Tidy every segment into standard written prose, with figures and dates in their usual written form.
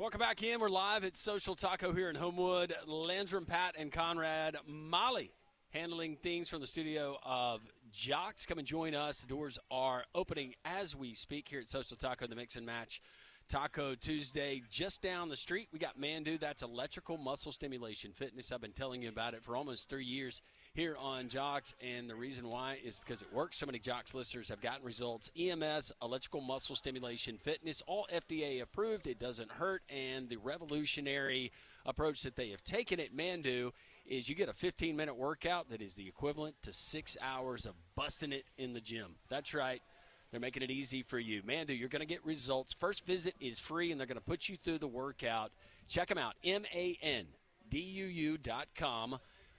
Welcome back in. We're live at Social Taco here in Homewood. Landrum, Pat, and Conrad. Molly handling things from the studio of Jocks. Come and join us. The doors are opening as we speak here at Social Taco, the Mix and Match Taco Tuesday. Just down the street, we got Mandu. That's electrical muscle stimulation fitness. I've been telling you about it for almost 3 years here on Jocks, and the reason why is because it works. So many Jocks listeners have gotten results. EMS, electrical muscle stimulation fitness, all FDA approved. It doesn't hurt, and the revolutionary approach that they have taken at Mandu is you get a 15-minute workout that is the equivalent to 6 hours of busting it in the gym. That's right. They're making it easy for you. Mandu, you're going to get results. First visit is free, and they're going to put you through the workout. Check them out, MANDUU.com,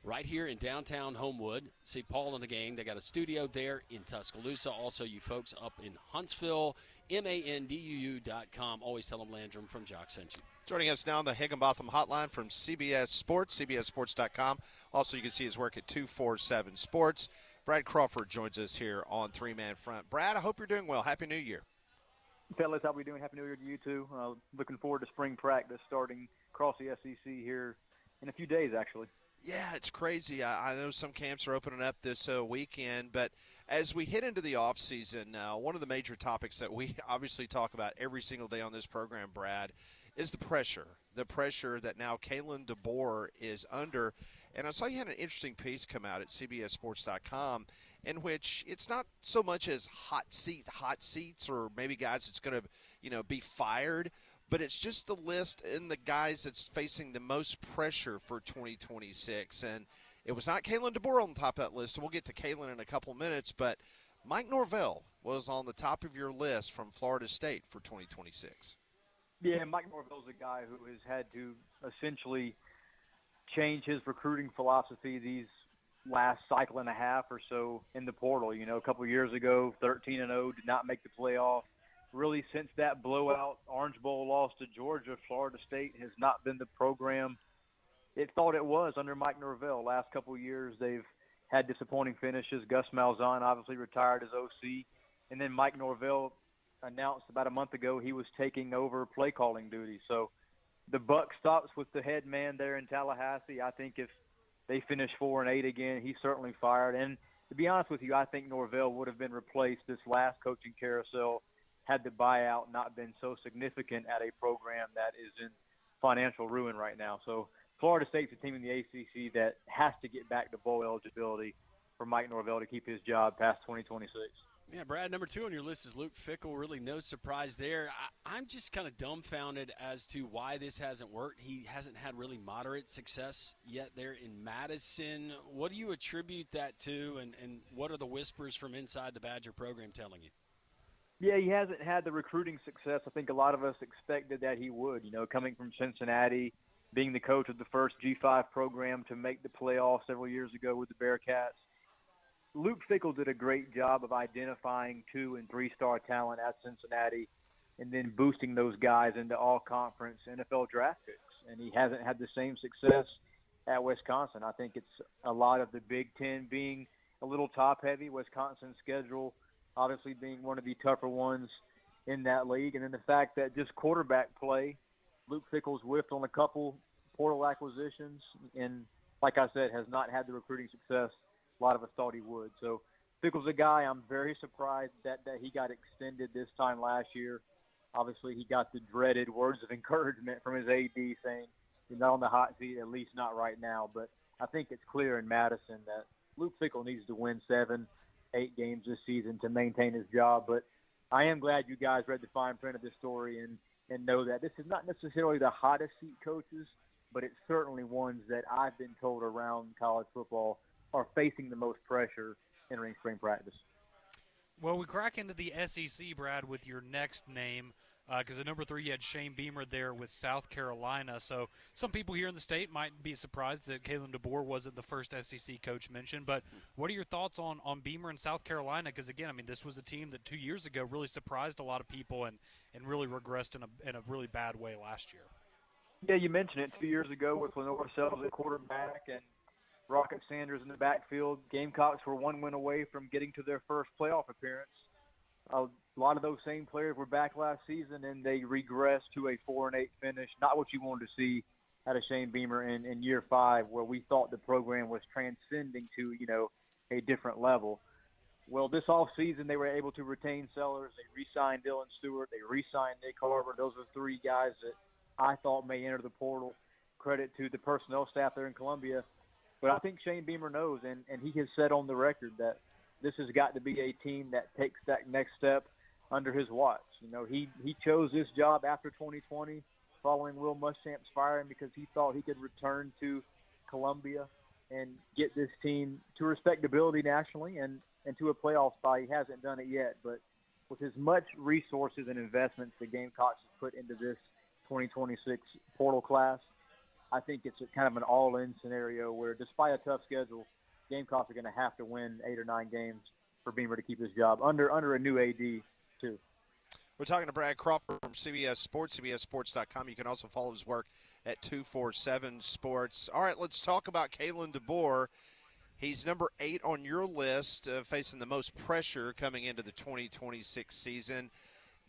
right here in downtown Homewood. See Paul and the gang. They got a studio there in Tuscaloosa. Also, you folks up in Huntsville, MANDUU.com. Always tell them Landrum from Jock sent you. Joining us now on the Higginbotham Hotline from CBS Sports, CBSSports.com. Also, you can see his work at 247 Sports. Brad Crawford joins us here on Three Man Front. Brad, I hope you're doing well. Happy New Year. Fellas, how are we doing? Happy New Year to you, too. Looking forward to spring practice starting across the SEC here in a few days, actually. Yeah, it's crazy. I know some camps are opening up this weekend, but as we hit into the offseason, one of the major topics that we obviously talk about every single day on this program, Brad, is the pressure that now Kalen DeBoer is under. And I saw you had an interesting piece come out at CBSSports.com in which it's not so much as hot seats or maybe guys that's going to, be fired, but it's just the list and the guys that's facing the most pressure for 2026. And it was not Kalen DeBoer on the top of that list. We'll get to Kalen in a couple minutes, but Mike Norvell was on the top of your list from Florida State for 2026. Yeah, Mike Norvell's a guy who has had to essentially change his recruiting philosophy these last cycle and a half or so in the portal. A couple of years ago, 13-0, did not make the playoff. Really, since that blowout Orange Bowl loss to Georgia, Florida State has not been the program it thought it was under Mike Norvell. Last couple of years, they've had disappointing finishes. Gus Malzahn obviously retired as OC. And then Mike Norvell announced about a month ago he was taking over play calling duty. So the buck stops with the head man there in Tallahassee. I think if they finish 4-8 again, he's certainly fired. And to be honest with you, I think Norvell would have been replaced this last coaching carousel had the buyout not been so significant at a program that is in financial ruin right now. So Florida State's a team in the ACC that has to get back to bowl eligibility for Mike Norvell to keep his job past 2026. Yeah, Brad, number 2 on your list is Luke Fickell. Really no surprise there. I'm just kind of dumbfounded as to why this hasn't worked. He hasn't had really moderate success yet there in Madison. What do you attribute that to, and what are the whispers from inside the Badger program telling you? Yeah, he hasn't had the recruiting success I think a lot of us expected that he would. Coming from Cincinnati, being the coach of the first G5 program to make the playoffs several years ago with the Bearcats. Luke Fickell did a great job of identifying 2- and 3-star talent at Cincinnati and then boosting those guys into all-conference NFL draft picks. And he hasn't had the same success at Wisconsin. I think it's a lot of the Big Ten being a little top-heavy, Wisconsin's schedule obviously being one of the tougher ones in that league. And then the fact that just quarterback play, Luke Fickell's whiffed on a couple portal acquisitions and, like I said, has not had the recruiting success a lot of us thought he would. So Fickell's a guy I'm very surprised that he got extended this time last year. Obviously, he got the dreaded words of encouragement from his AD saying you're not on the hot seat, at least not right now. But I think it's clear in Madison that Luke Fickell needs to win 7-8 games this season to maintain his job. But I am glad you guys read the fine print of this story and know that this is not necessarily the hottest seat coaches, but it's certainly ones that I've been told around college football are facing the most pressure entering spring practice. Well, we crack into the SEC, Brad, with your next name, because at number 3 you had Shane Beamer there with South Carolina. So some people here in the state might be surprised that Kalen DeBoer wasn't the first SEC coach mentioned. But what are your thoughts on Beamer in South Carolina? Because, again, I mean, this was a team that 2 years ago really surprised a lot of people and really regressed in a really bad way last year. Yeah, you mentioned it 2 years ago with Lenore Sells at quarterback and Rocket Sanders in the backfield. Gamecocks were one win away from getting to their first playoff appearance. a lot of those same players were back last season, and they regressed to a 4-8 finish. Not what you wanted to see out of Shane Beamer in year 5, where we thought the program was transcending to, a different level. Well, this offseason, they were able to retain Sellers. They re-signed Dylan Stewart. They re-signed Nick Harvard. Those are 3 guys that I thought may enter the portal. Credit to the personnel staff there in Columbia. But I think Shane Beamer knows, and he has said on the record that this has got to be a team that takes that next step under his watch. He chose this job after 2020 following Will Muschamp's firing because he thought he could return to Columbia and get this team to respectability nationally and to a playoff spot. He hasn't done it yet, but with as much resources and investments the Gamecocks have put into this 2026 portal class, I think it's kind of an all-in scenario where, despite a tough schedule, Gamecocks are going to have to win 8 or 9 games for Beamer to keep his job under a new AD, too. We're talking to Brad Crawford from CBS Sports, CBSSports.com. You can also follow his work at 247 Sports. All right, let's talk about Kalen DeBoer. He's number 8 on your list, facing the most pressure coming into the 2026 season.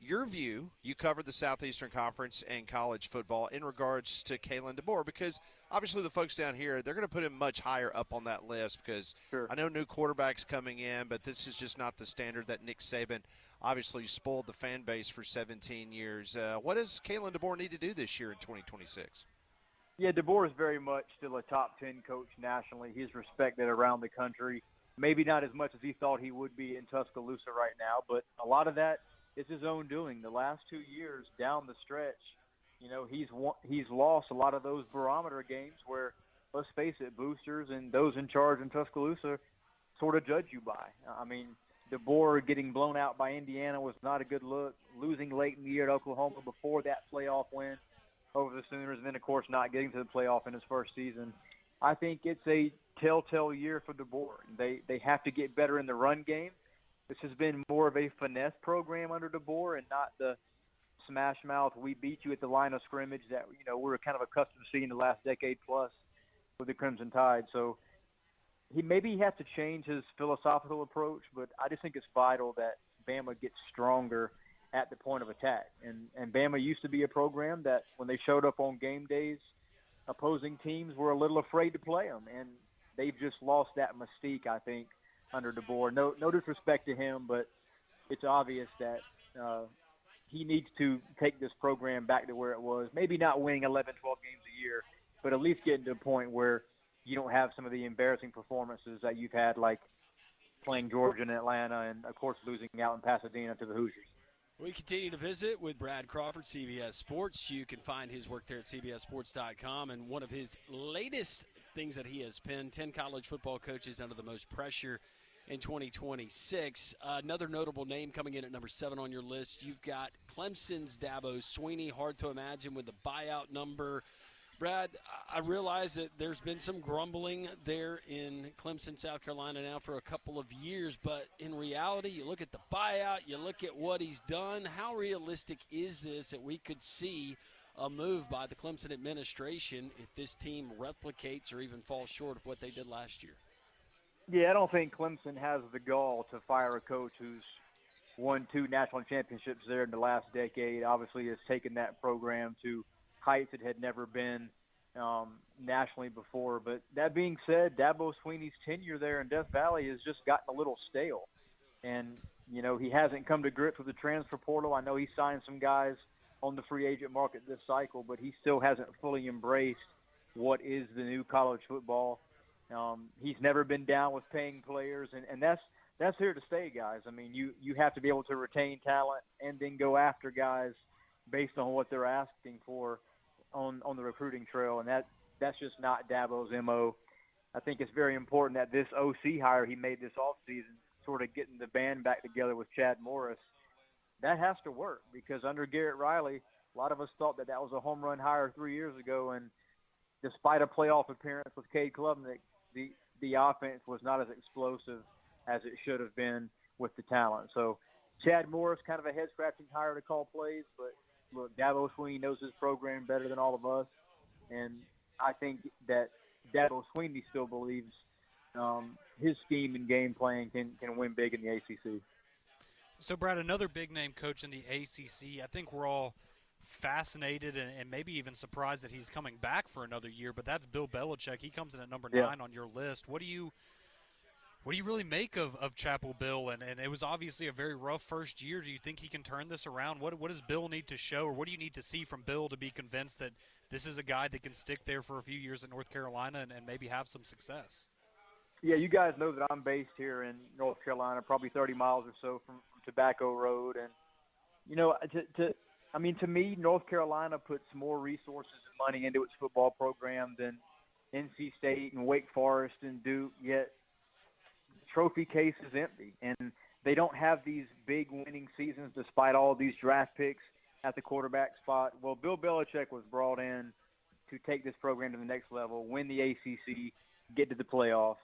Your view, you covered the Southeastern Conference and college football in regards to Kalen DeBoer, because obviously the folks down here, they're going to put him much higher up on that list because Sure. I know new quarterbacks coming in, but this is just not the standard that Nick Saban obviously spoiled the fan base for 17 years. What does Kalen DeBoer need to do this year in 2026? Yeah, DeBoer is very much still a top 10 coach nationally. He's respected around the country. Maybe not as much as he thought he would be in Tuscaloosa right now, but a lot of that is his own doing. The last 2 years down the stretch, he's lost a lot of those barometer games where, let's face it, boosters and those in charge in Tuscaloosa sort of judge you by. I mean, DeBoer getting blown out by Indiana was not a good look. Losing late in the year at Oklahoma before that playoff win over the Sooners, and then, of course, not getting to the playoff in his first season. I think it's a telltale year for DeBoer. They have to get better in the run game. This has been more of a finesse program under DeBoer and not the smash mouth, we beat you at the line of scrimmage that, we're kind of accustomed to seeing the last decade plus with the Crimson Tide. So he has to change his philosophical approach, but I just think it's vital that Bama gets stronger at the point of attack. And Bama used to be a program that when they showed up on game days, opposing teams were a little afraid to play them, and they've just lost that mystique, I think, under DeBoer. No disrespect to him, but it's obvious that he needs to take this program back to where it was. Maybe not winning 11, 12 games a year, but at least getting to a point where you don't have some of the embarrassing performances that you've had, like playing Georgia and Atlanta and, of course, losing out in Pasadena to the Hoosiers. We continue to visit with Brad Crawford, CBS Sports. You can find his work there at CBSSports.com, and one of his latest things that he has penned, 10 college football coaches under the most pressure in 2026. Another notable name coming in at number 7 on your list, you've got Clemson's Dabo Swinney. Hard to imagine with the buyout number. Brad, I realize that there's been some grumbling there in Clemson, South Carolina now for a couple of years, but in reality, you look at the buyout, you look at what he's done. How realistic is this that we could see a move by the Clemson administration if this team replicates or even falls short of what they did last year? Yeah, I don't think Clemson has the gall to fire a coach who's won 2 national championships there in the last decade. Obviously has taken that program to heights it had never been nationally before. But that being said, Dabo Swinney's tenure there in Death Valley has just gotten a little stale. And, he hasn't come to grips with the transfer portal. I know he signed some guys on the free agent market this cycle, but he still hasn't fully embraced what is the new college football. He's never been down with paying players, and that's here to stay, guys. I mean, you have to be able to retain talent and then go after guys based on what they're asking for on the recruiting trail, and that's just not Dabo's MO. I think it's very important that this OC hire he made this offseason, sort of getting the band back together with Chad Morris, that has to work, because under Garrett Riley, a lot of us thought that was a home run hire 3 years ago, and despite a playoff appearance with Cade Klubnik, the offense was not as explosive as it should have been with the talent. So Chad Morris, kind of a head-scratching hire to call plays, but look, Dabo Swinney knows his program better than all of us, and I think that Dabo Swinney still believes his scheme and game plan can win big in the ACC. So, Brad, another big-name coach in the ACC. I think we're all fascinated and maybe even surprised that he's coming back for another year, but that's Bill Belichick. He comes in at number 9 on your list. What do you really make of Chapel Bill? And it was obviously a very rough first year. Do you think he can turn this around? What does Bill need to show, or what do you need to see from Bill to be convinced that this is a guy that can stick there for a few years at North Carolina and maybe have some success? Yeah, you guys know that I'm based here in North Carolina, probably 30 miles or so from Tobacco Road. And, you know, to me, North Carolina puts more resources and money into its football program than NC State and Wake Forest and Duke, yet the trophy case is empty. And they don't have these big winning seasons despite all these draft picks at the quarterback spot. Well, Bill Belichick was brought in to take this program to the next level, win the ACC, get to the playoffs.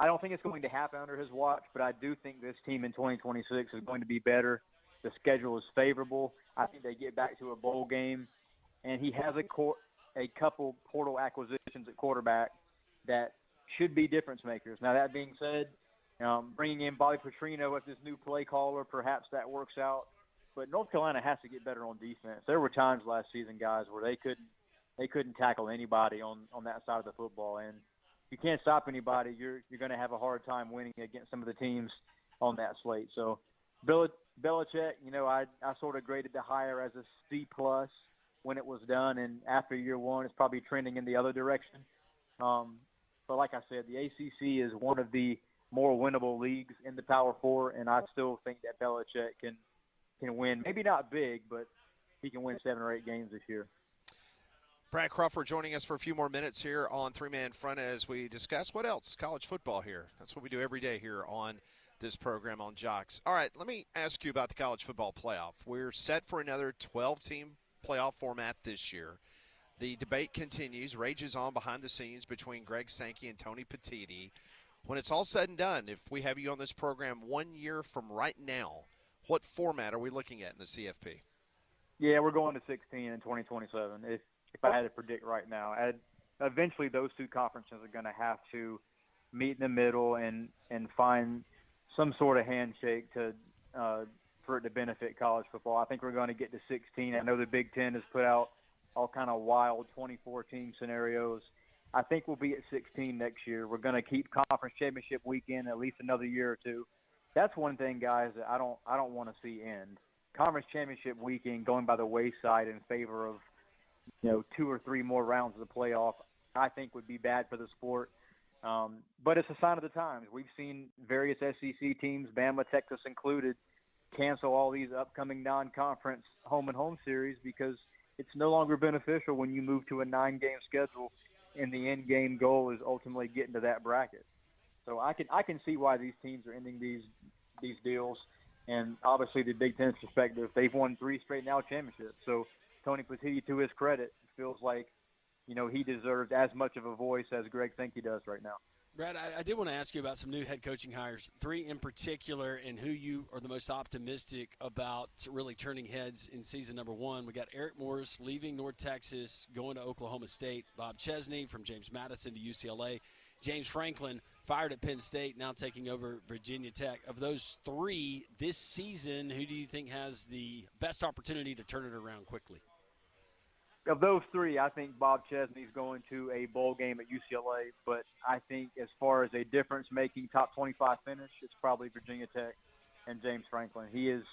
I don't think it's going to happen under his watch, but I do think this team in 2026 is going to be better. The schedule is favorable. I think they get back to a bowl game, and he has a couple portal acquisitions at quarterback that should be difference makers. Now, that being said, bringing in Bobby Petrino as this new play caller, perhaps that works out. But North Carolina has to get better on defense. There were times last season, guys, where they couldn't tackle anybody on that side of the football, and you can't stop anybody, you're going to have a hard time winning against some of the teams on that slate. So Belichick, you know, I sort of graded the hire as a C+ when it was done, and after year one, it's probably trending in the other direction. But like I said, the ACC is one of the more winnable leagues in the Power Four, and I still think that Belichick can win. Maybe not big, but he can win 7 or 8 games this year. Brad Crawford joining us for a few more minutes here on Three Man Front as we discuss what else? College football here. That's what we do every day here on this program on Jocks. All right, let me ask you about the college football playoff. We're set for another 12-team playoff format this year. The debate continues, rages on behind the scenes between Greg Sankey and Tony Petitti. When it's all said and done, if we have you on this program 1 year from right now, what format are we looking at in the CFP? Yeah, we're going to 16 in 2027. If I had to predict right now, eventually those two conferences are going to have to meet in the middle and find some sort of handshake for it to benefit college football. I think we're going to get to 16. I know the Big Ten has put out all kind of wild 24-team scenarios. I think we'll be at 16 next year. We're going to keep conference championship weekend at least another year or two. That's one thing, guys, that I don't want to see end. Conference championship weekend going by the wayside in favor of 2 or 3 more rounds of the playoff, I think would be bad for the sport. But it's a sign of the times. We've seen various SEC teams, Bama, Texas included, cancel all these upcoming non-conference home-and-home series because it's no longer beneficial when you move to a 9-game schedule and the end game goal is ultimately getting to that bracket. So I can see why these teams are ending these deals. And obviously the Big Ten's perspective, they've won 3 straight now championships. So Tony Petitti, to his credit, feels like, he deserves as much of a voice as Greg Sankey does right now. Brad, I did want to ask you about some new head coaching hires, 3 in particular, and who you are the most optimistic about really turning heads in season number 1. We got Eric Morris leaving North Texas, going to Oklahoma State. Bob Chesney from James Madison to UCLA. James Franklin fired at Penn State, now taking over Virginia Tech. Of those 3 this season, who do you think has the best opportunity to turn it around quickly? Of those 3, I think Bob Chesney's going to a bowl game at UCLA, but I think as far as a difference-making top 25 finish, it's probably Virginia Tech and James Franklin. He is,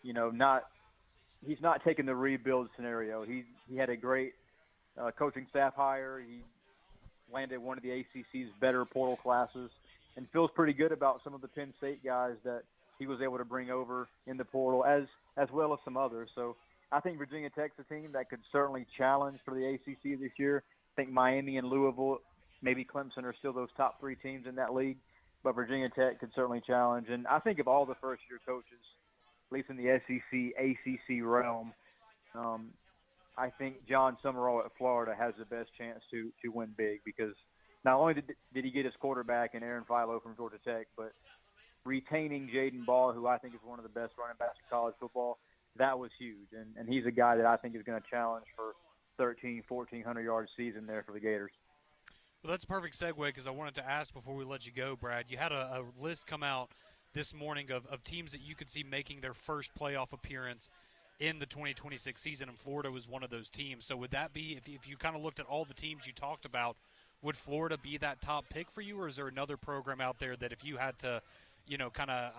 he's not taking the rebuild scenario. He had a great coaching staff hire. He landed one of the ACC's better portal classes and feels pretty good about some of the Penn State guys that he was able to bring over in the portal as well as some others. So I think Virginia Tech's a team that could certainly challenge for the ACC this year. I think Miami and Louisville, maybe Clemson are still those top 3 teams in that league, but Virginia Tech could certainly challenge. And I think of all the first-year coaches, at least in the SEC, ACC realm, I think John Summerall at Florida has the best chance to win big because not only did he get his quarterback in Aaron Philo from Georgia Tech, but retaining Jaden Ball, who I think is one of the best running backs in college football, that was huge. And he's a guy that I think is going to challenge for 1,400-yard season there for the Gators. Well, that's a perfect segue because I wanted to ask before we let you go, Brad. You had a list come out this morning of teams that you could see making their first playoff appearance in the 2026 season, and Florida was one of those teams. So would that be, if you kind of looked at all the teams you talked about, would Florida be that top pick for you, or is there another program out there that if you had to, kind of,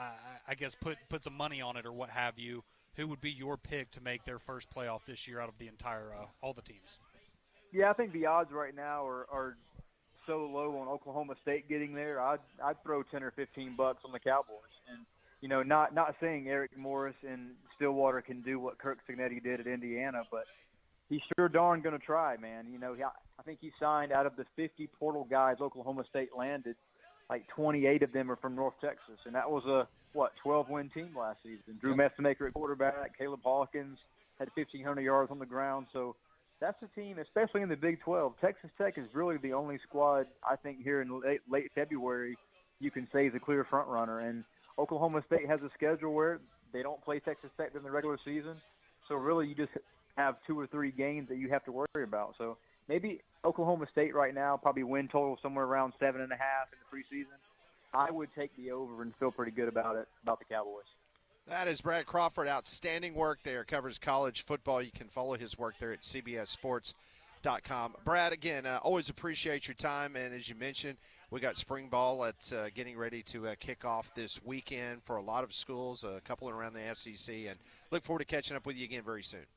I guess, put some money on it or what have you, who would be your pick to make their first playoff this year out of the entire all the teams? Yeah, I think the odds right now are so low on Oklahoma State getting there. I'd throw 10 or 15 bucks on the Cowboys. And not saying Eric Morris and Stillwater can do what Kirk Cignetti did at Indiana, but he's sure darn going to try, man. I think he signed out of the 50 portal guys Oklahoma State landed, like 28 of them are from North Texas, and that was a 12-win team last season. Drew Messmaker at quarterback, Caleb Hawkins had 1,500 yards on the ground, so that's a team, especially in the Big 12. Texas Tech is really the only squad, I think, here in late February you can say is a clear front runner. And Oklahoma State has a schedule where they don't play Texas Tech during the regular season. So really you just have 2 or 3 games that you have to worry about. So maybe Oklahoma State right now probably win total somewhere around 7.5 in the preseason. I would take the over and feel pretty good about the Cowboys. That is Brad Crawford. Outstanding work there. Covers college football. You can follow his work there at cbssports.com. Brad, again, always appreciate your time. And as you mentioned, we got spring ball that's getting ready to kick off this weekend for a lot of schools, a couple around the SEC. And look forward to catching up with you again very soon.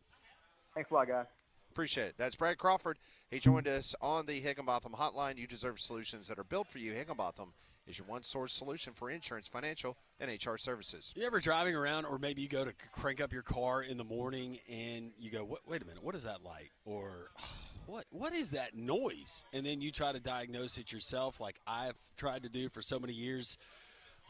Thanks a lot, guys. Appreciate it. That's Brad Crawford. He joined us on the Higginbotham Hotline. You deserve solutions that are built for you. Higginbotham is your one-source solution for insurance, financial, and HR services. You ever driving around, or maybe you go to crank up your car in the morning and you go, wait a minute, what is that light? Or what is that noise? And then you try to diagnose it yourself like I've tried to do for so many years.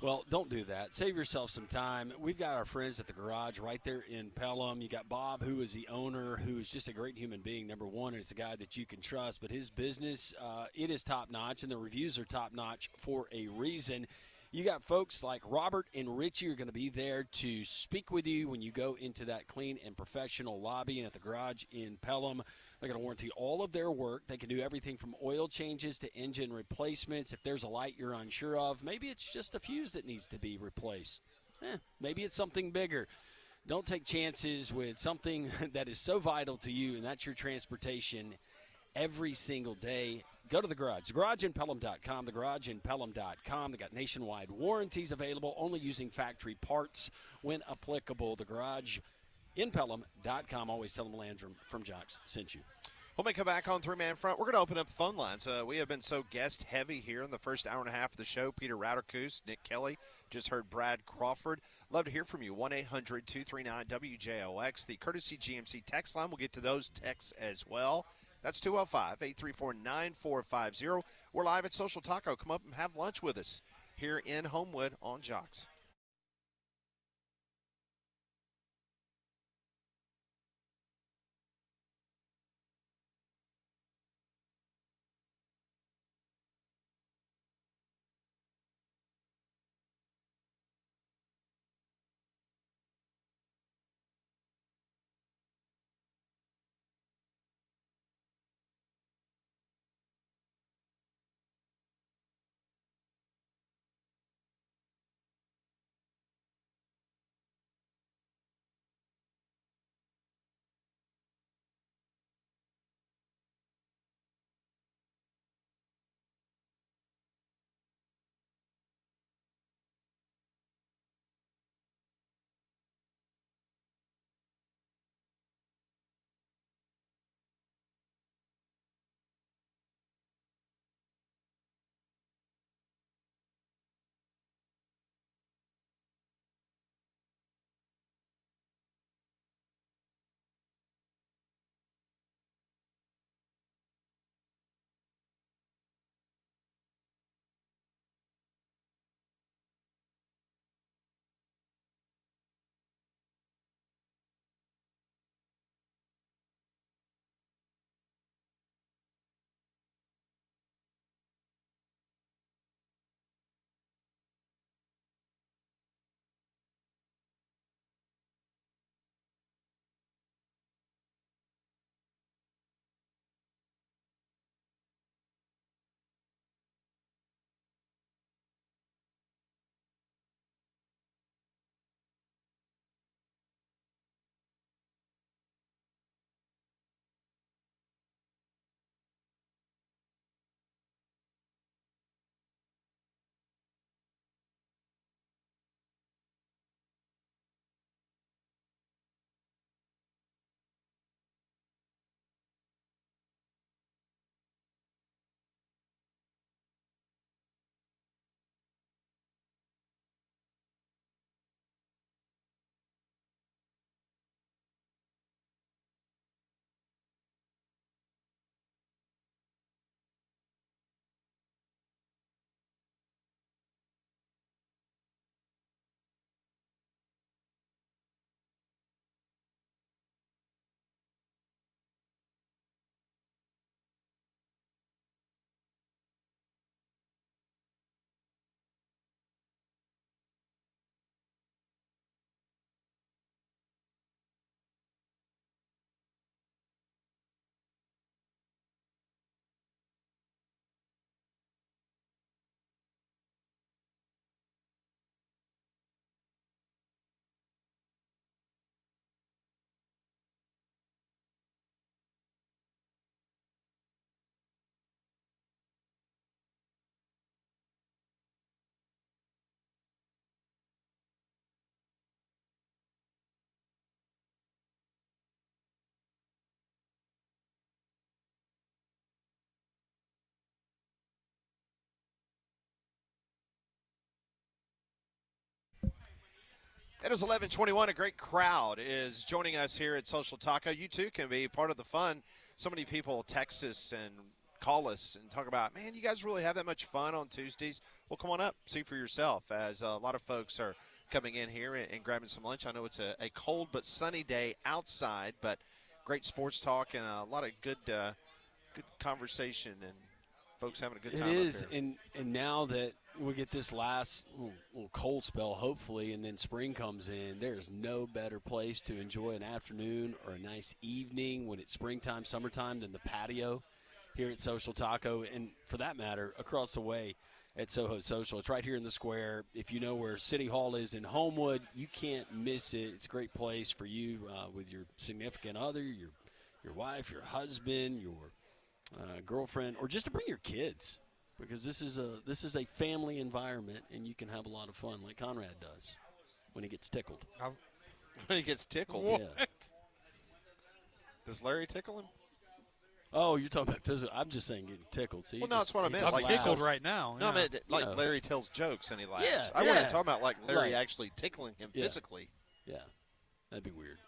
Well, don't do that. Save yourself some time. We've got our friends at the garage right there in Pelham. You got Bob, who is the owner, who is just a great human being, number one, and it's a guy that you can trust. But his business, it is top-notch, and the reviews are top-notch for a reason. You got folks like Robert and Richie are going to be there to speak with you when you go into that clean and professional lobby and at the garage in Pelham. They're going to warranty all of their work. They can do everything from oil changes to engine replacements. If there's a light you're unsure of, maybe it's just a fuse that needs to be replaced. Maybe it's something bigger. Don't take chances with something that is so vital to you, and that's your transportation every single day. Go to the garage, thegarageinpelham.com, thegarageinpelham.com. They got nationwide warranties available, only using factory parts when applicable. The garage in Pelham.com. Always tell them Landrum from Jocks sent you. When we come back on Three-Man Front, we're going to open up the phone lines. We have been so guest-heavy here in the first hour and a half of the show. Peter Rauterkus, Nick Kelly, just heard Brad Crawford. Love to hear from you. 1-800-239-WJOX. The Courtesy GMC text line. We'll get to those texts as well. That's 205-834-9450. We're live at Social Taco. Come up and have lunch with us here in Homewood on Jocks. It is 11:21. A great crowd is joining us here at Social Taco. You, too, can be part of the fun. So many people text us and call us and talk about, man, you guys really have that much fun on Tuesdays? Well, come on up, see for yourself, as a lot of folks are coming in here and grabbing some lunch. I know it's a cold but sunny day outside, but great sports talk and a lot of good conversation and folks having a good time. It is, up here. and now that we get this last little cold spell, hopefully, and then spring comes in, there's no better place to enjoy an afternoon or a nice evening when it's springtime, summertime than the patio here at Social Taco, and for that matter, across the way at Soho Social. It's right here in the square. If you know where City Hall is in Homewood, you can't miss it. It's a great place for you with your significant other, your wife, your husband, your girlfriend, or just to bring your kids, because this is a family environment, and you can have a lot of fun like Conrad does when he gets tickled. When he gets tickled? What? Yeah. Does Larry tickle him? Oh, you're talking about physical. I'm just saying getting tickled. See, Well, no, that's what I meant. I'm Like tickled laughs. right now. No, I yeah. meant like Yeah. Larry tells jokes and he laughs. Yeah, I wasn't yeah. talking about like Larry Right. actually tickling him Yeah. physically. Yeah, that'd be weird.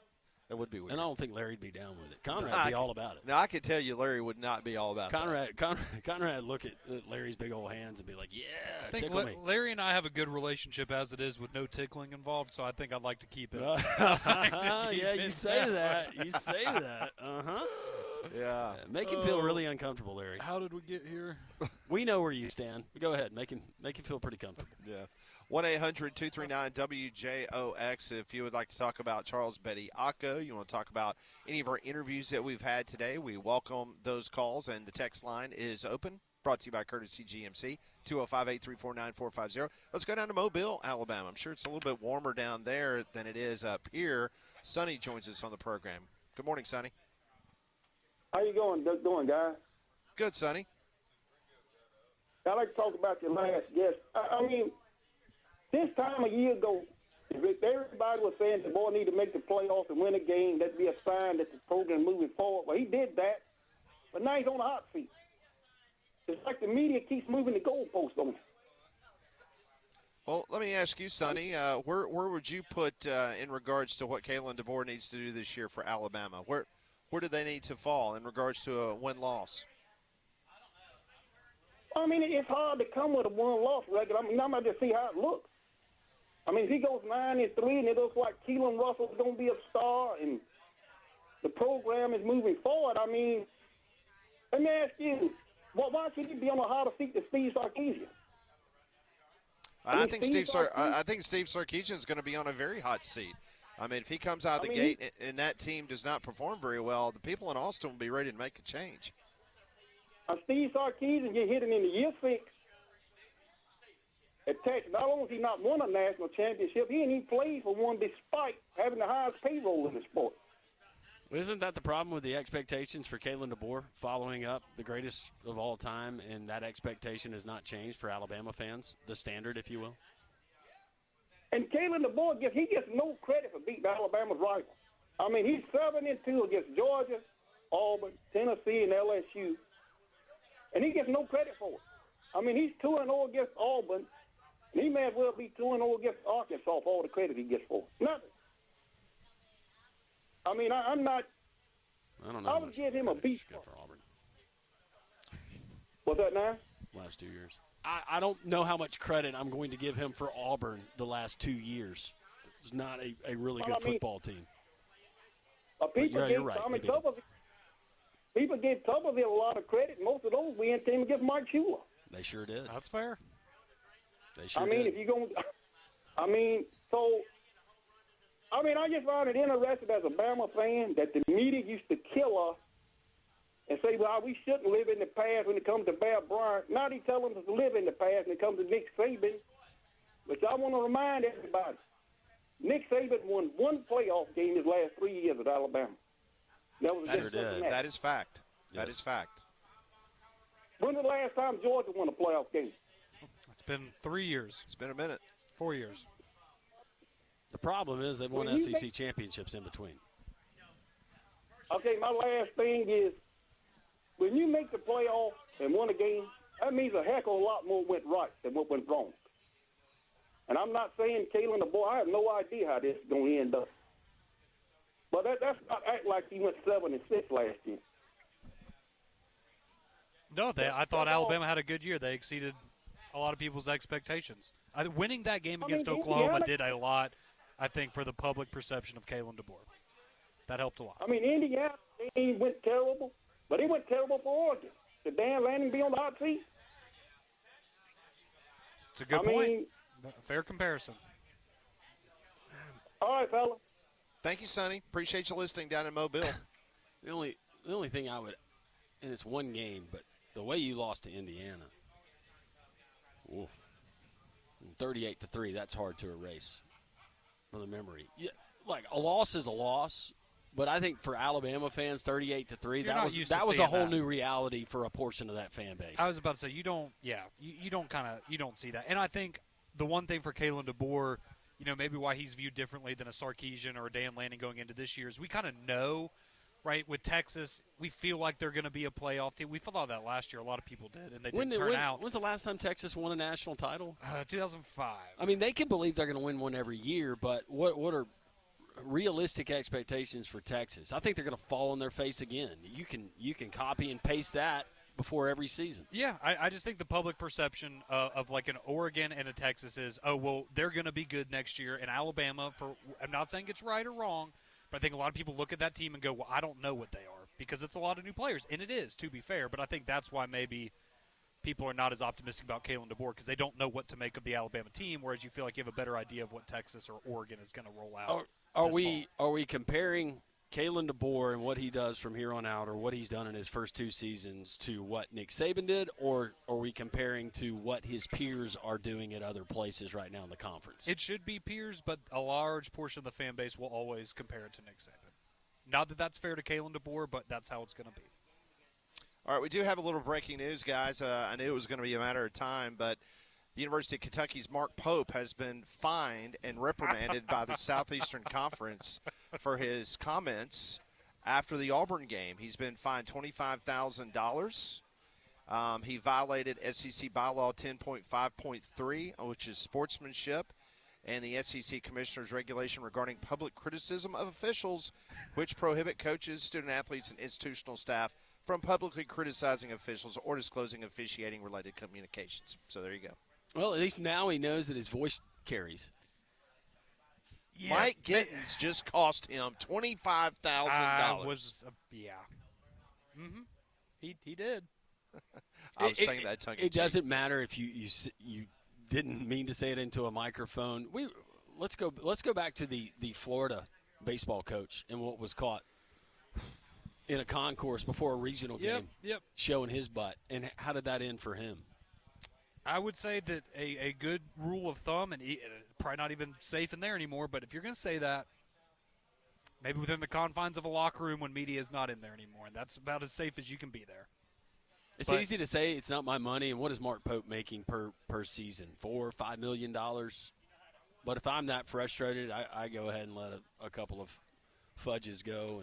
That would be weird. And I don't think Larry'd be down with it. Conrad'd I be c- all about it. Now, I could tell you Larry would not be all about that. Conrad look at Larry's big old hands and be like, yeah, I think tickle me. Larry and I have a good relationship as it is with no tickling involved, so I think I'd like to keep it. Yeah, you it say that that. You say that. Uh-huh. Yeah. Make him feel really uncomfortable, Larry. How did we get here? We know where you stand. Go ahead. Make him feel pretty comfortable. Yeah. 1-800-239-WJOX if you would like to talk about Charles Bediako. You want to talk about any of our interviews that we've had today. We welcome those calls, and the text line is open. Brought to you by Courtesy GMC, 205-834-9450. Let's go down to Mobile, Alabama. I'm sure it's a little bit warmer down there than it is up here. Sonny joins us on the program. Good morning, Sonny. How you doing, guys? Good, Sonny. I'd like to talk about your last guest. I mean, this time a year ago, if everybody was saying the boy need to make the playoffs and win a game, that'd be a sign that the program moving forward. Well, he did that, but now he's on the hot seat. It's like the media keeps moving the goalpost on him. Well, let me ask you, Sonny, where would you put in regards to what Kalen DeBoer needs to do this year for Alabama? Where do they need to fall in regards to a win-loss? I mean, it's hard to come with a one-loss record. I mean, I'm going to see how it looks. I mean, if he goes 9-3 and it looks like Keelan Russell's going to be a star and the program is moving forward, I mean, let me ask you, why should he be on a hotter seat than Steve Sarkisian? I think Steve Sarkisian is going to be on a very hot seat. I mean, if he comes out of the gate and that team does not perform very well, the people in Austin will be ready to make a change. Steve Sarkisian get hit in the year 6 at Texas. Not only has he not won a national championship, he ain't even played for one despite having the highest payroll in the sport. Isn't that the problem with the expectations for Kalen DeBoer following up the greatest of all time, and that expectation has not changed for Alabama fans, the standard, if you will? And Kalen DeBoer gets no credit for beating Alabama's rival. I mean, he's 7-2 against Georgia, Auburn, Tennessee, and LSU, and he gets no credit for it. I mean, he's 2-0 against Auburn, and he may as well be 2-0 against Arkansas for all the credit he gets for it. Nothing. I mean, I'm not. I don't know. I would give him a B for Auburn. What's that now? Last 2 years. I don't know how much credit I'm going to give him for Auburn the last 2 years. It's not a really good football team. People you're right. People gave Tuberville a lot of credit. Most of those wins came against Mike Shula. They sure did. That's fair. They sure I mean, did. if you're going to – I mean, I just find it interesting as a Bama fan that the media used to kill us and say, well, we shouldn't live in the past when it comes to Bear Bryant. Now they tell us to live in the past when it comes to Nick Saban. But I want to remind everybody, Nick Saban won one playoff game his last 3 years at Alabama. That was against Cincinnati. That is fact. Yes. That is fact. When was the last time Georgia won a playoff game? It's been 3 years. It's been a minute. 4 years. The problem is they've won SEC championships in between. Okay, my last thing is, when you make the playoff and win a game, that means a heck of a lot more went right than what went wrong. And I'm not saying Kalen DeBoer. I have no idea how this is going to end up. But that's not act like he went 7-6 last year. No, I thought Alabama had a good year. They exceeded a lot of people's expectations. Winning that game against Oklahoma did a lot, I think, for the public perception of Kalen DeBoer. That helped a lot. I mean, Indiana, they went terrible, but it went terrible for Oregon. Did Dan Lanning be on the hot seat? It's a good point. Fair comparison. All right, fella. Thank you, Sonny. Appreciate you listening down in Mobile. The only thing I would, and it's one game, but the way you lost to Indiana, 38-3, that's hard to erase from the memory. Yeah, like a loss is a loss, but I think for Alabama fans, 38-3, that was a whole new reality for a portion of that fan base. I was about to say you don't see that, and I think the one thing for Kalen DeBoer, maybe why he's viewed differently than a Sarkisian or a Dan Lanning going into this year is we kind of know. Right, with Texas, we feel like they're going to be a playoff team. We thought that last year. A lot of people did, and they didn't turn out. When's the last time Texas won a national title? 2005. I mean, they can believe they're going to win one every year, but what are realistic expectations for Texas? I think they're going to fall on their face again. You can copy and paste that before every season. Yeah, I just think the public perception of like an Oregon and a Texas is, oh, well, they're going to be good next year. And Alabama, I'm not saying it's right or wrong, but I think a lot of people look at that team and go, well, I don't know what they are because it's a lot of new players. And it is, to be fair. But I think that's why maybe people are not as optimistic about Kalen DeBoer because they don't know what to make of the Alabama team, whereas you feel like you have a better idea of what Texas or Oregon is going to roll out. Are we comparing Kalen DeBoer and what he does from here on out or what he's done in his first two seasons to what Nick Saban did, or are we comparing to what his peers are doing at other places right now in the conference? It should be peers, but a large portion of the fan base will always compare it to Nick Saban. Not that that's fair to Kalen DeBoer, but that's how it's going to be. All right, we do have a little breaking news, guys. I knew it was going to be a matter of time, but the University of Kentucky's Mark Pope has been fined and reprimanded by the Southeastern Conference for his comments after the Auburn game. He's been fined $25,000. He violated SEC bylaw 10.5.3, which is sportsmanship, and the SEC Commissioner's regulation regarding public criticism of officials, which prohibit coaches, student-athletes, and institutional staff from publicly criticizing officials or disclosing officiating-related communications. So there you go. Well, at least now he knows that his voice carries. Yeah. Mike Gittins just cost him $25,000. Mm-hmm. He did. I was saying that tongue in cheek. It doesn't matter if you didn't mean to say it into a microphone. Let's go back to the Florida baseball coach and what was caught in a concourse before a regional game, showing his butt. And how did that end for him? I would say that a good rule of thumb, and probably not even safe in there anymore, but if you're going to say that, maybe within the confines of a locker room when media is not in there anymore, and that's about as safe as you can be there. It's easy to say it's not my money, and what is Mark Pope making per season? $4-5 million? But if I'm that frustrated, I go ahead and let a couple of fudges go.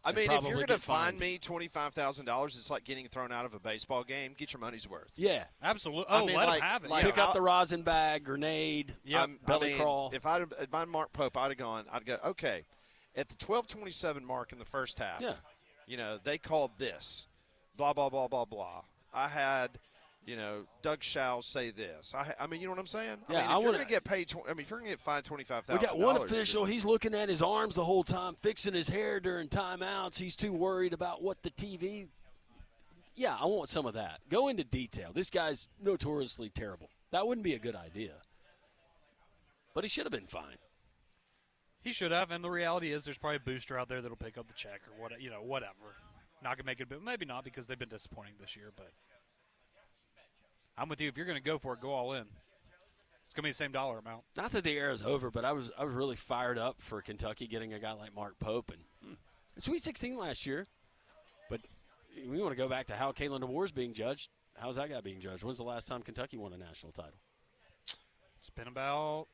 I mean, if you're going to fine me $25,000, it's like getting thrown out of a baseball game. Get your money's worth. Yeah, absolutely. Oh, let him have it. Pick up the rosin bag, grenade, belly crawl. If I'd been Mark Pope, I'd go, okay, at the 12:27 mark in the first half, they called this, blah, blah, blah, blah, blah. I had, Doug Schau say this. I mean, you know what I'm saying? Yeah, if you're going to get paid, if you're going to get fined $25,000. We got one official. He's looking at his arms the whole time, fixing his hair during timeouts. He's too worried about what the TV. Yeah, I want some of that. Go into detail. This guy's notoriously terrible. That wouldn't be a good idea. But he should have been fined. He should have, and the reality is there's probably a booster out there that'll pick up the check or whatever. Not going to make it, but maybe not because they've been disappointing this year, but I'm with you. If you're going to go for it, go all in. It's going to be the same dollar amount. Not that the era's over, but I was really fired up for Kentucky getting a guy like Mark Pope. And Sweet 16 last year. But we want to go back to how Kalen DeBoer's being judged. How's that guy being judged? When's the last time Kentucky won a national title? It's been about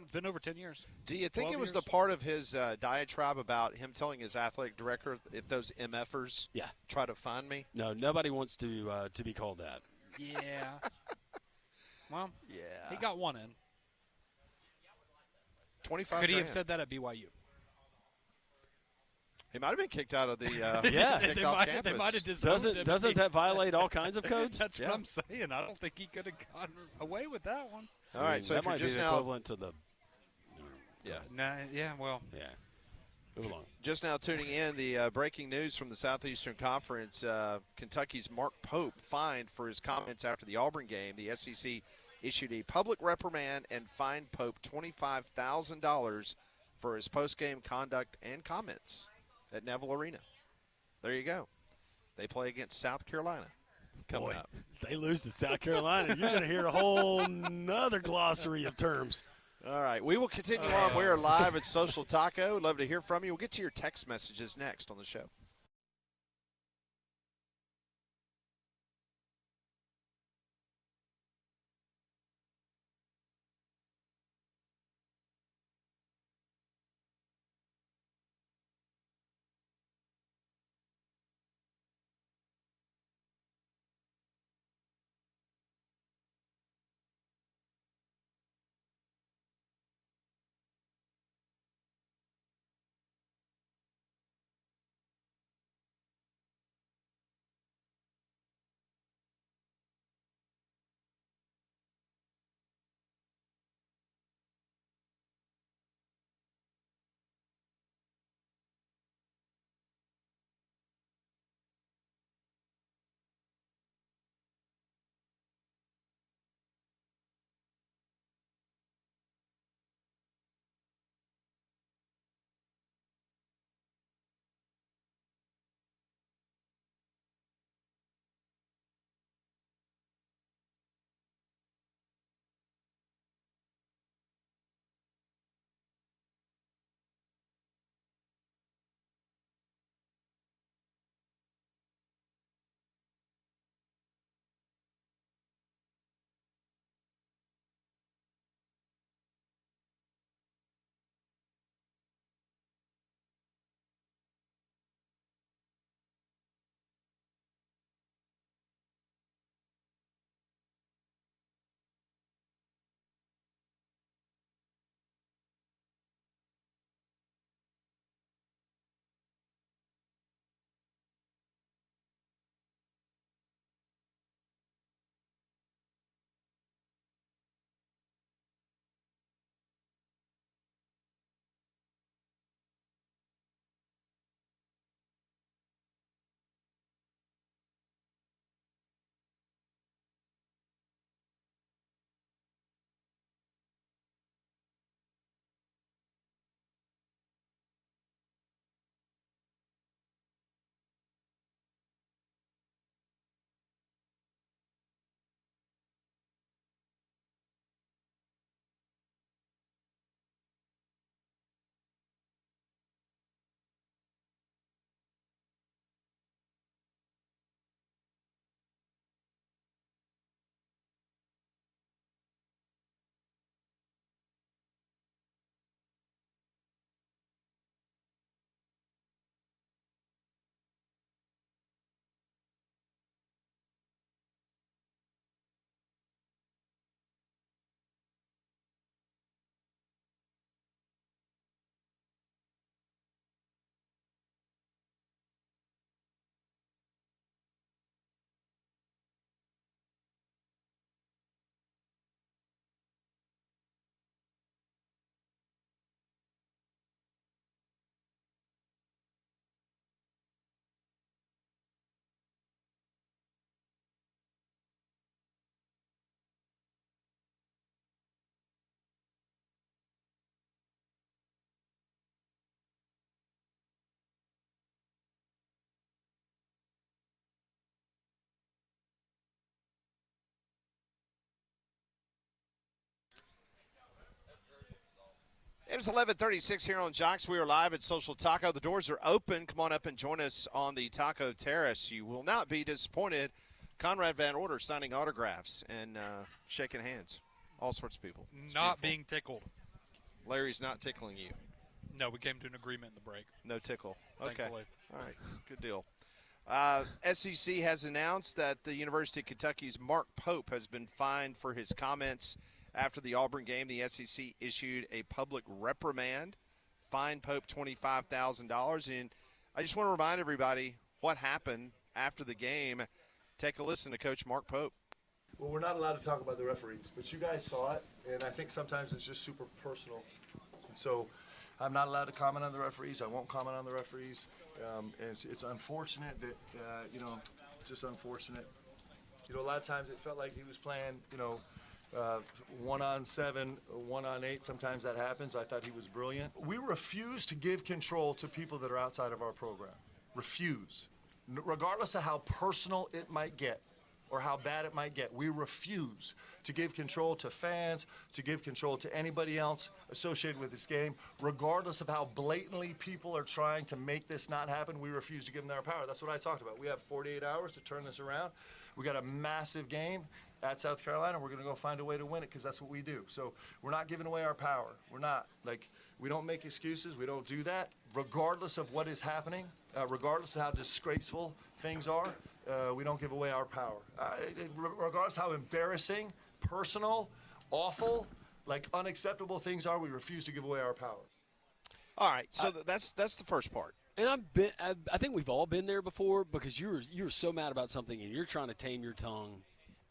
it's been over 10 years. Do you think it was the part of his diatribe about him telling his athletic director if those MFers try to find me? No, nobody wants to be called that. Yeah. Well, he got one in. $25,000. Could he have said that at BYU? He might have been kicked out of the Yeah. kicked They off might campus. have disowned him. Doesn't that violate all kinds of codes? That's Yeah. what I'm saying. I don't think he could have gotten away with that one. All right, so that if you're might be just the now equivalent to the. Yeah. Nah, yeah, well, Yeah. Move along. just now tuning in, the breaking news from the Southeastern Conference, Kentucky's Mark Pope fined for his comments after the Auburn game. The SEC issued a public reprimand and fined Pope $25,000 for his post-game conduct and comments at Neville Arena. There you go. They play against South Carolina coming up. They lose to South Carolina. You're going to hear a whole nother glossary of terms. All right, we will continue on. We are live at Social Taco. Love to hear from you. We'll get to your text messages next on the show. It is 11:36 here on Jocks. We are live at Social Taco. The doors are open. Come on up and join us on the Taco Terrace. You will not be disappointed. Conrad Van Order signing autographs and shaking hands. All sorts of people. It's not beautiful. being tickled. Larry's not tickling you. No, we came to an agreement in the break. No tickle. Okay. Thankfully. All right. Good deal. SEC has announced that the University of Kentucky's Mark Pope has been fined for his comments After the Auburn game, the SEC issued a public reprimand, fined Pope $25,000. And I just want to remind everybody what happened after the game. Take a listen to Coach Mark Pope. Well, we're not allowed to talk about the referees, but you guys saw it, and I think sometimes it's just super personal. And so I'm not allowed to comment on the referees. I won't comment on the referees. And it's unfortunate that, just unfortunate. A lot of times it felt like he was playing, 1-on-7, 1-on-8. Sometimes that happens. I thought he was brilliant. We refuse to give control to people that are outside of our program. Refuse. Regardless of how personal it might get or how bad it might get, we refuse to give control to fans, to give control to anybody else associated with this game. Regardless of how blatantly people are trying to make this not happen, we refuse to give them their power. That's what I talked about. We have 48 hours to turn this around. We got a massive game at South Carolina. We're going to go find a way to win it because that's what we do. So we're not giving away our power. We're not. We don't make excuses. We don't do that. Regardless of what is happening, regardless of how disgraceful things are, we don't give away our power. Regardless of how embarrassing, personal, awful, unacceptable things are, we refuse to give away our power. All right, so that's the first part. And I think we've all been there before because you were so mad about something and you're trying to tame your tongue,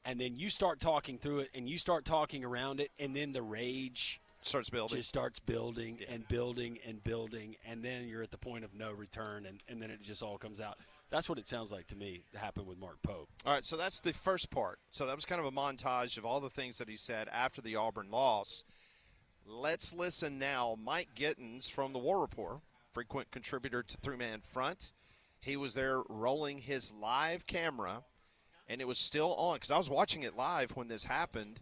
and then you start talking through it and you start talking around it, and then the rage starts building. Just starts building and building and building, and then you're at the point of no return, and then it just all comes out. That's what it sounds like to me happened with Mark Pope. All right, so that's the first part. So that was kind of a montage of all the things that he said after the Auburn loss. Let's listen now. Mike Gittens from the War Report, frequent contributor to Three Man Front. He was there rolling his live camera, and it was still on because I was watching it live when this happened,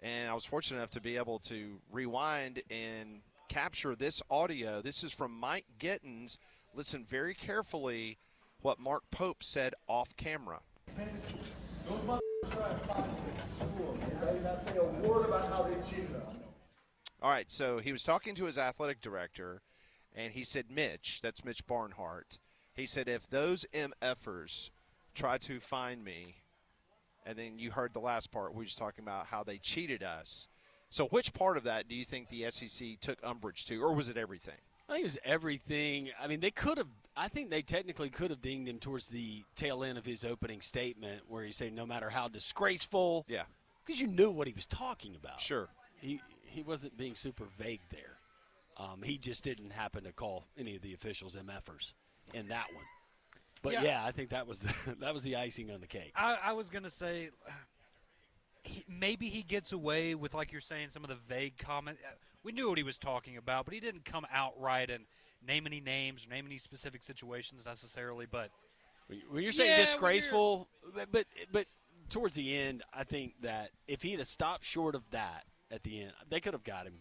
and I was fortunate enough to be able to rewind and capture this audio. This is from Mike Gittens. Listen very carefully what Mark Pope said off camera. Those motherfuckers tried 5 school. They did not say a word about how they cheated us. All right, so he was talking to his athletic director, and he said, Mitch, that's Mitch Barnhart, he said, if those MFers try to find me, and then you heard the last part, we were just talking about how they cheated us. So which part of that do you think the SEC took umbrage to, or was it everything? I think it was everything. I mean, I think they technically could have dinged him towards the tail end of his opening statement where he said no matter how disgraceful. Yeah. Because you knew what he was talking about. Sure. He wasn't being super vague there. He just didn't happen to call any of the officials MFers in that one. But, yeah I think that was the icing on the cake. I was going to say maybe he gets away with, like you're saying, some of the vague comments. We knew what he was talking about, but he didn't come outright and name any names or name any specific situations necessarily. But when you're saying disgraceful, but towards the end, I think that if he had stopped short of that at the end, they could have got him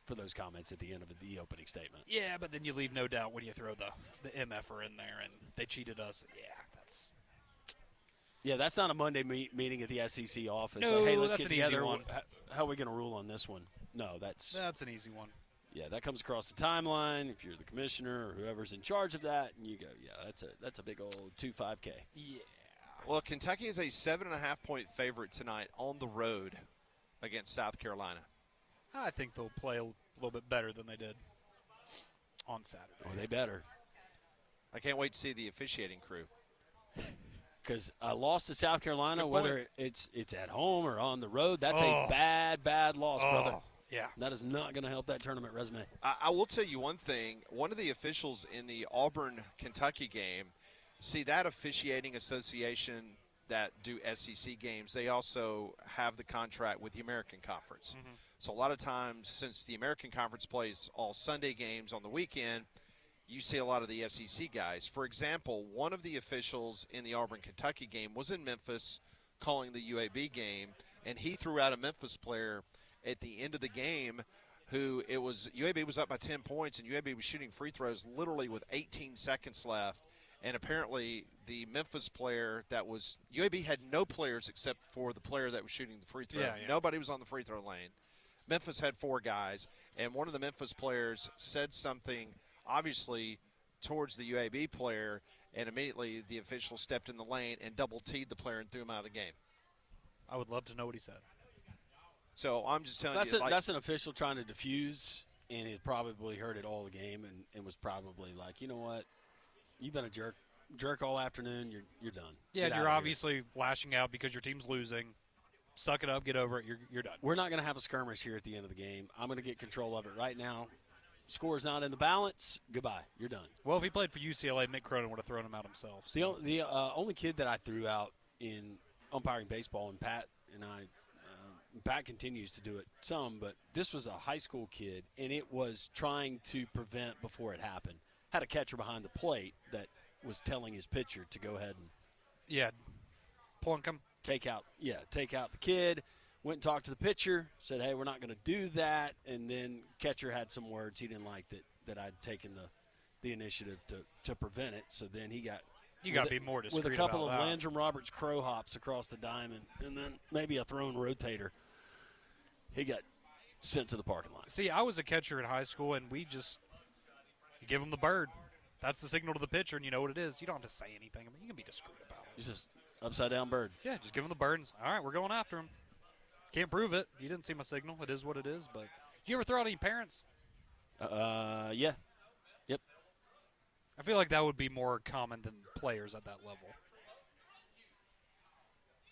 for those comments at the end of the opening statement. Yeah, but then you leave no doubt when you throw the MFer in there and they cheated us. Yeah, that's not a Monday meeting at the SEC office. No, hey, let's that's get an easy together. one. How are we going to rule on this one? No, that's an easy one. Yeah, that comes across the timeline if you're the commissioner or whoever's in charge of that, and you go, yeah, that's a big old 2-5K. Yeah. Well, Kentucky is a 7.5-point favorite tonight on the road against South Carolina. I think they'll play a little bit better than they did on Saturday. Oh, they better. I can't wait to see the officiating crew. Because a loss to South Carolina, whether it's at home or on the road, that's a bad loss, brother. Yeah. That is not going to help that tournament resume. I will tell you one thing. One of the officials in the Auburn-Kentucky game, see that officiating association that do SEC games, they also have the contract with the American Conference. Mm-hmm. So a lot of times, since the American Conference plays all Sunday games on the weekend, you see a lot of the SEC guys. For example, one of the officials in the Auburn-Kentucky game was in Memphis calling the UAB game, and he threw out a Memphis player at the end of the game who UAB was up by 10 points, and UAB was shooting free throws literally with 18 seconds left. And apparently the Memphis player UAB had no players except for the player that was shooting the free throw. Yeah. Nobody was on the free throw lane. Memphis had 4 guys, and one of the Memphis players said something obviously towards the UAB player, and immediately the official stepped in the lane and double-teed the player and threw him out of the game. I would love to know what he said. So I'm just telling That's you. that's an official trying to diffuse, and he probably heard it all the game and was probably like, you know what, you've been a jerk all afternoon. You're done. Yeah, Get you're out of obviously lashing out because your team's losing. Suck it up, get over it. You're done. We're not going to have a skirmish here at the end of the game. I'm going to get control of it right now. Score's not in the balance. Goodbye. You're done. Well, if he played for UCLA, Mick Cronin would have thrown him out himself. So. The only kid that I threw out in umpiring baseball, and Pat and I, Pat continues to do it some, but this was a high school kid, and it was trying to prevent before it happened. Had a catcher behind the plate that was telling his pitcher to go ahead and plunk him. take out the kid. Went and talked to the pitcher, said, hey, we're not going to do that. And then catcher had some words. He didn't like that I'd taken the initiative to prevent it. So then he got – You got to be more discreet with a couple about of that. Landrum Roberts crow hops across the diamond and then maybe a thrown rotator. He got sent to the parking lot. See, I was a catcher in high school, and we just – you give him the bird. That's the signal to the pitcher, and you know what it is. You don't have to say anything. I mean, you can be discreet about it. He's just upside-down bird. Yeah, just give him the bird. And, all right, we're going after him. Can't prove it. You didn't see my signal. It is what it is. But did you ever throw out any parents? Yeah. Yep. I feel like that would be more common than players at that level.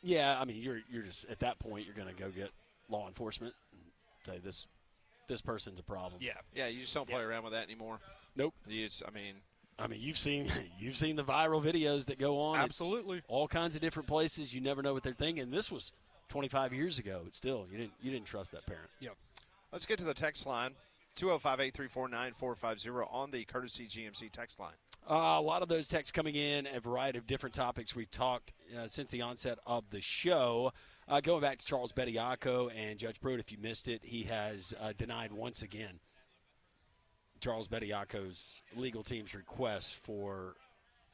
Yeah, I mean, you're just – at that point, you're going to go get law enforcement and say this person's a problem. Yeah. Yeah, you just don't play around with that anymore. Nope. I mean, you've seen the viral videos that go on. Absolutely. All kinds of different places. You never know what they're thinking. This was 25 years ago, but still, you didn't trust that parent. Yep. let's get to the text line. 205-834-9450 on the Courtesy GMC text line. A lot of those texts coming in, a variety of different topics we've talked since the onset of the show. Going back to Charles Bediaco and Judge Pruitt, if you missed it, he has denied once again Charles Bediaco's legal team's request for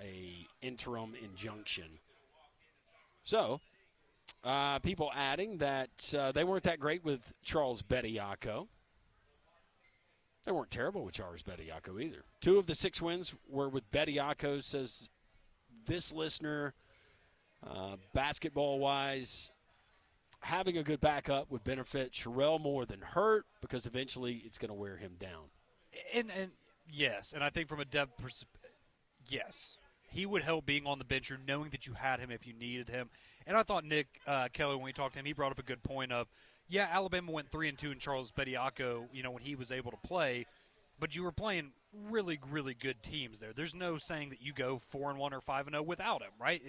a interim injunction. So, people adding that they weren't that great with Charles Bediaco. They weren't terrible with Charles Bediaco either. 2 of the 6 wins were with Bediaco, says this listener. Basketball-wise, having a good backup would benefit Sherrell more than hurt because eventually it's going to wear him down. And yes, and I think from a depth perspective, yes. He would help being on the bench or knowing that you had him if you needed him. And I thought Nick Kelly, when we talked to him, he brought up a good point of, yeah, Alabama went 3-2 in Charles Bediaco, when he was able to play, but you were playing really, really good teams there. There's no saying that you go 4-1 or 5-0 without him, right?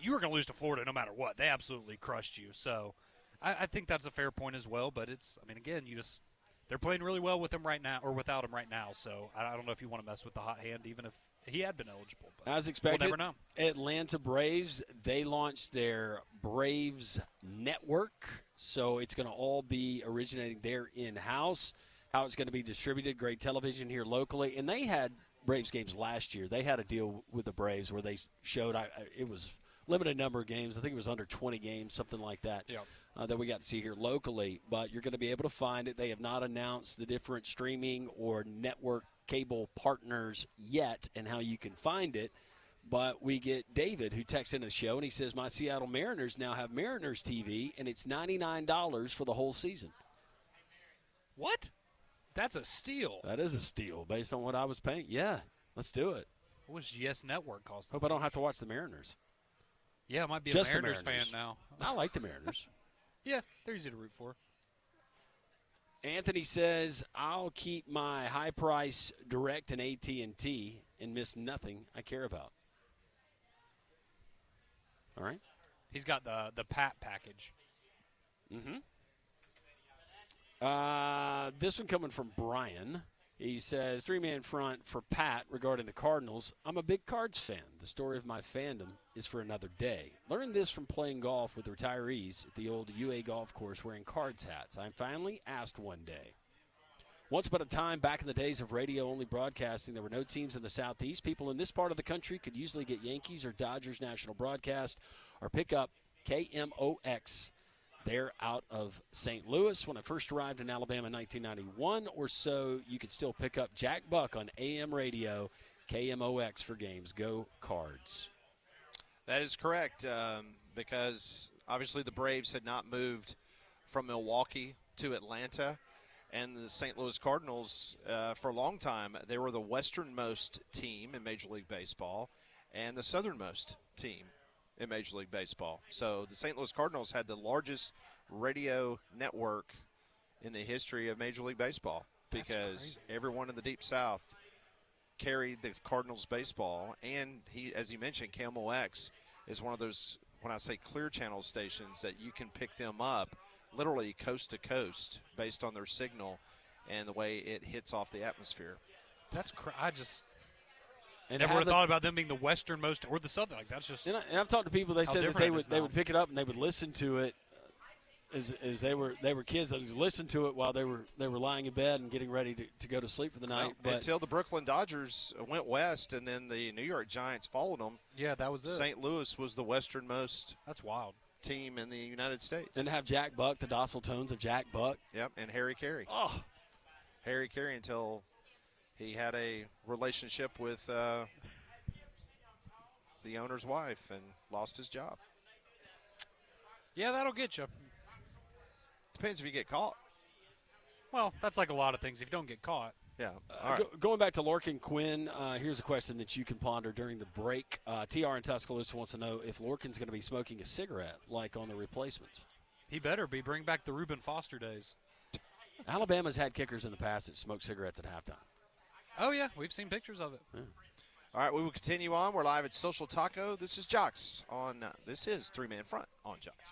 You were going to lose to Florida no matter what. They absolutely crushed you. So I think that's a fair point as well. But again, they're playing really well with him right now or without him right now. So I don't know if you want to mess with the hot hand, even if he had been eligible. But as expected, we'll never know. Atlanta Braves, they launched their Braves Network. So it's going to all be originating there in-house. How it's going to be distributed, great television here locally. And they had Braves games last year. They had a deal with the Braves where they showed it was limited number of games. I think it was under 20 games, something like that, that we got to see here locally. But you're going to be able to find it. They have not announced the different streaming or network cable partners yet and how you can find it. But we get David, who texts into the show, and he says, my Seattle Mariners now have Mariners TV, and it's $99 for the whole season. What? That's a steal. That is a steal based on what I was paying. Yeah, let's do it. What was Yes Network cost? Hope I don't have to watch the Mariners. Yeah, I might be Just a the Mariners fan Mariners. now. I like the Mariners. Yeah, they're easy to root for. Anthony says, I'll keep my high-price direct and AT&T and miss nothing I care about. All right. He's got the Pat package. Mm-hmm. This one coming from Brian. He says, 3-man front for Pat regarding the Cardinals. I'm a big Cards fan. The story of my fandom is for another day. Learned this from playing golf with retirees at the old UA golf course wearing Cards hats. I finally asked one day. Once upon a time, back in the days of radio-only broadcasting, there were no teams in the Southeast. People in this part of the country could usually get Yankees or Dodgers national broadcast or pick up KMOX. They're out of St. Louis. When I first arrived in Alabama in 1991 or so, you could still pick up Jack Buck on AM radio, KMOX for games. Go Cards. That is correct, because obviously the Braves had not moved from Milwaukee to Atlanta. And the St. Louis Cardinals, for a long time, they were the westernmost team in Major League Baseball and the southernmost team in Major League Baseball. So the St. Louis Cardinals had the largest radio network in the history of Major League Baseball because everyone in the Deep South carried the Cardinals baseball. And he, as you mentioned, KMOX is one of those, when I say clear channel stations, that you can pick them up literally coast to coast based on their signal and the way it hits off the atmosphere. That's I just never would have thought about them being the westernmost or the southern. Like that's just. And I've talked to people. They said that they would pick it up and they would listen to it as they were kids. They would listen to it while they were lying in bed and getting ready to go to sleep for the night. Well, until the Brooklyn Dodgers went west and then the New York Giants followed them. Yeah, that was it. St. Louis was the westernmost. That's wild. Team in the United States. And to have Jack Buck, the docile tones of Jack Buck. Yep, and Harry Carey. Oh. Harry Carey until he had a relationship with the owner's wife and lost his job. Yeah, that'll get you. Depends if you get caught. Well, that's like a lot of things. If you don't get caught. Yeah. All right. Going back to Lorcan Quinn, here's a question that you can ponder during the break. TR in Tuscaloosa wants to know if Lorcan's going to be smoking a cigarette like on the replacements. He better be. Bring back the Reuben Foster days. Alabama's had kickers in the past that smoked cigarettes at halftime. Oh, yeah. We've seen pictures of it. Yeah. All right, we will continue on. We're live at Social Taco. This is Jocks on this is Three-Man Front on Jocks.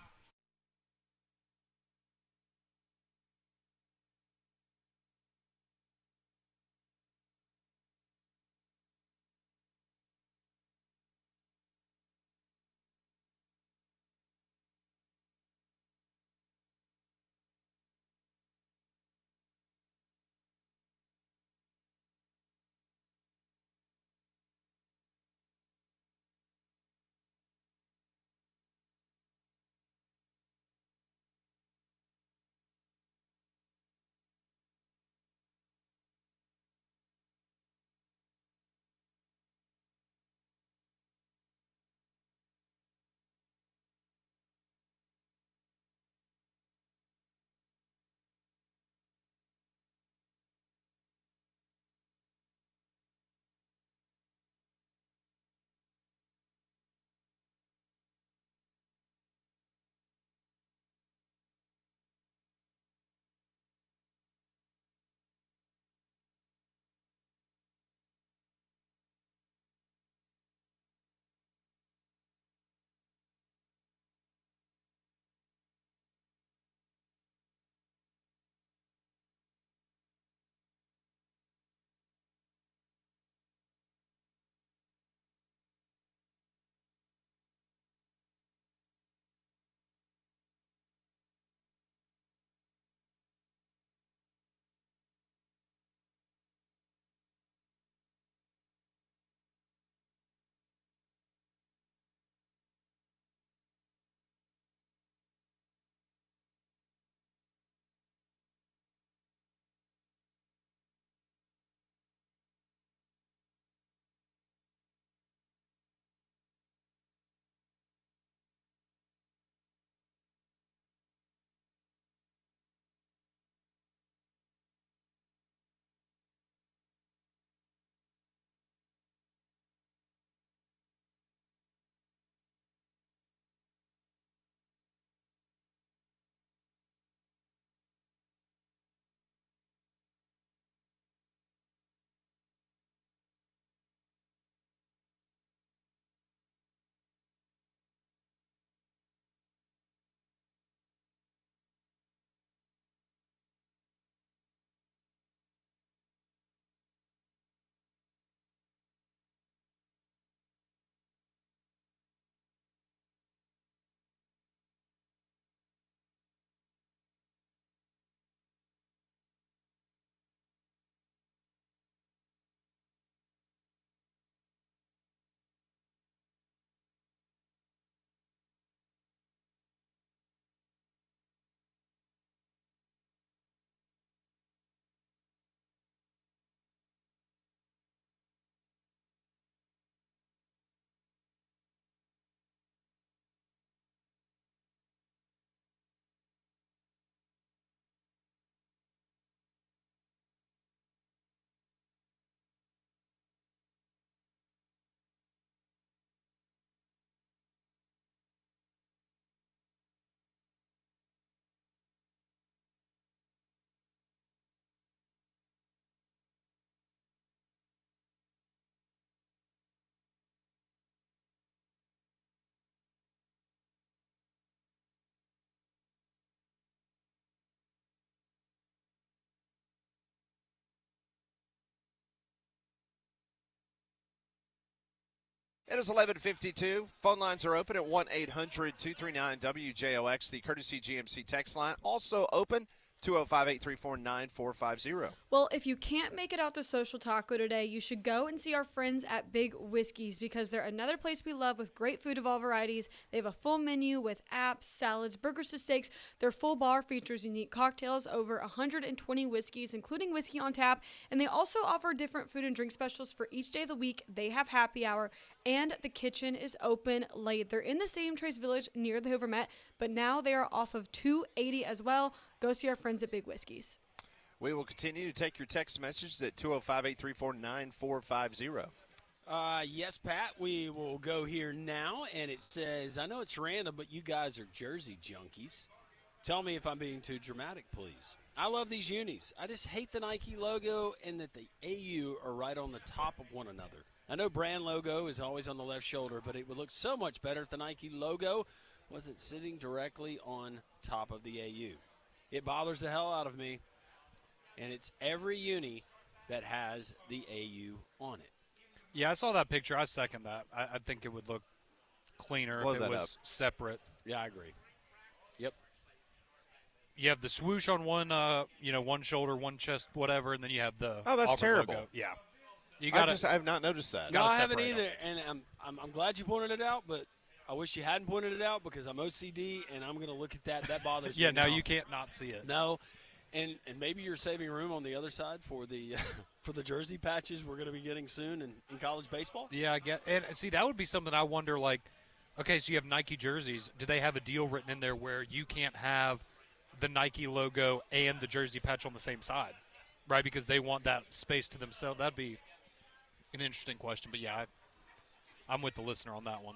It is 11:52. Phone lines are open at 1-800-239-WJOX, the Courtesy GMC text line. Also open, 205-834-9450. Well, if you can't make it out to Social Taco today, you should go and see our friends at Big Whiskey's because they're another place we love with great food of all varieties. They have a full menu with apps, salads, burgers to steaks. Their full bar features unique cocktails, over 120 whiskeys, including whiskey on tap. And they also offer different food and drink specials for each day of the week. They have happy hour, and the kitchen is open late. They're in the Stadium Trace Village near the Hoover Met, but now they are off of 280 as well. Go see our friends at Big Whiskey's. We will continue to take your text messages at 205-834-9450. Yes, Pat, we will go here now, and it says, I know it's random, but you guys are jersey junkies. Tell me if I'm being too dramatic, please. I love these unis. I just hate the Nike logo and that the AU are right on the top of one another. I know brand logo is always on the left shoulder, but it would look so much better if the Nike logo wasn't sitting directly on top of the AU. It bothers the hell out of me, and it's every uni that has the AU on it. Yeah, I saw that picture. I second that. I think it would look cleaner if it was separate. Yeah, I agree. Yep. You have the swoosh on one, one shoulder, one chest, whatever, and then you have the Oh, that's Auburn terrible. logo. Yeah. I have not noticed that. No, I haven't separate either, and I'm glad you pointed it out, but I wish you hadn't pointed it out because I'm OCD, and I'm going to look at that. That bothers me. Yeah, now you can't not see it. No, and maybe you're saving room on the other side for the for the jersey patches we're going to be getting soon in college baseball. Yeah, I get. And see, that would be something I wonder. Like, okay, so you have Nike jerseys. Do they have a deal written in there where you can't have the Nike logo and the jersey patch on the same side, right? Because they want that space to themselves. That'd be an interesting question. But yeah, I'm with the listener on that one.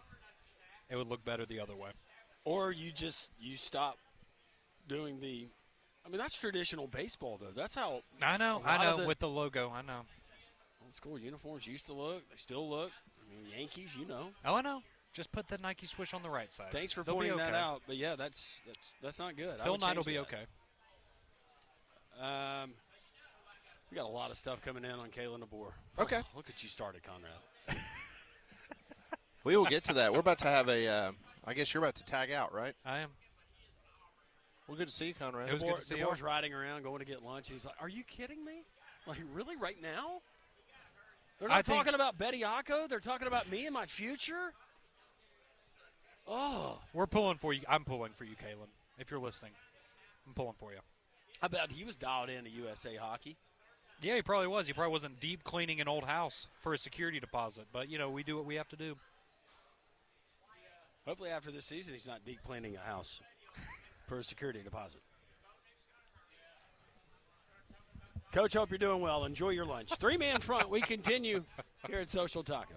It would look better the other way. Or you stop doing the. I mean, that's traditional baseball, though. That's how. I know. With the logo, I know. Old school uniforms used to look. They still look. I mean, Yankees, you know. Oh, I know. Just put the Nike swoosh on the right side. Thanks for They'll pointing be okay. that out. But yeah, that's not good. Phil Knight will be okay. We got a lot of stuff coming in on Kalen DeBoer. Okay. Oh, look at you started, Conrad. We will get to that. We're about to have I guess you're about to tag out, right? I am. Well, good to see you, Conrad. It was good to see you. DeBoer's riding around, going to get lunch. He's like, "Are you kidding me? Like, really, right now? They're not talking about Betty Acco. They're talking about me and my future." Oh, we're pulling for you. I'm pulling for you, Kalen. If you're listening, I'm pulling for you. I bet he was dialed into USA Hockey. Yeah, he probably was. He probably wasn't deep cleaning an old house for a security deposit. But, we do what we have to do. Hopefully after this season he's not deep cleaning a house for a security deposit. Coach, hope you're doing well. Enjoy your lunch. Three-man front. We continue here at Social Taco.